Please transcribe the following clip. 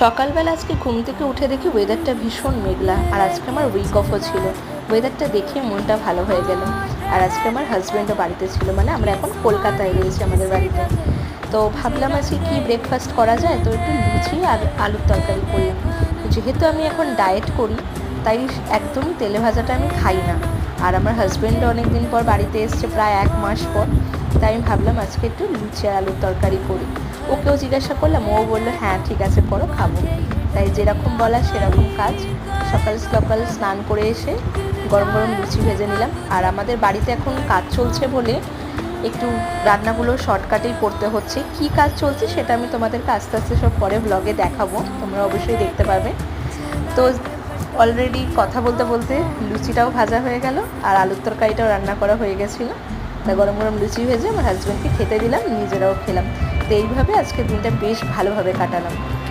সকালবেলা আজকে ঘুম থেকে উঠে দেখি ওয়েদারটা ভীষণ মেঘলা, আর আজকে আমার উইক অফও ছিল। ওয়েদারটা দেখে মনটা ভালো হয়ে গেল। আর আজকে আমার হাজব্যান্ডও বাড়িতে ছিল, মানে আমরা এখন কলকাতায় রয়েছি আমাদের বাড়িতে। তো ভাবলাম আজকে কি ব্রেকফাস্ট করা যায়, তো একটু লুচি আর আলুর তরকারি করলাম। যেহেতু আমি এখন ডায়েট করি, তাই একদমই তেলে ভাজাটা আমি খাই না। আর আমার হাজব্যান্ডও অনেক দিন পর বাড়িতে এসছে, প্রায় 1 মাস পর। তাই আমি ভাবলাম আজকে একটু লুচি আর আলুর তরকারি করি। ওকেও জিজ্ঞাসা করলাম, ও বললো হ্যাঁ ঠিক আছে করো, খাবো। তাই যেরকম বলা সেরকম কাজ। সকাল সকাল স্নান করে এসে গরম গরম লুচি ভেজে নিলাম। আর আমাদের বাড়িতে এখন কাজ চলছে বলে একটু রান্নাগুলো শর্টকাটেই করতে হচ্ছে। কি কাজ চলছে সেটা আমি তোমাদেরকে আস্তে আস্তে সব পরে ব্লগে দেখাবো, তোমরা অবশ্যই দেখতে পাবে। তো অলরেডি কথা বলতে বলতে লুচিটাও ভাজা হয়ে গেল, আর আলুর তরকারিটাও রান্না করা হয়ে গেছিলো। তা গরম গরম লুচি ভেজে আমার হাজব্যান্ডকে খেতে দিলাম, নিজেরাও খেলাম। তো এইভাবে আজকের দিনটা বেশ ভালোভাবে কাটালাম।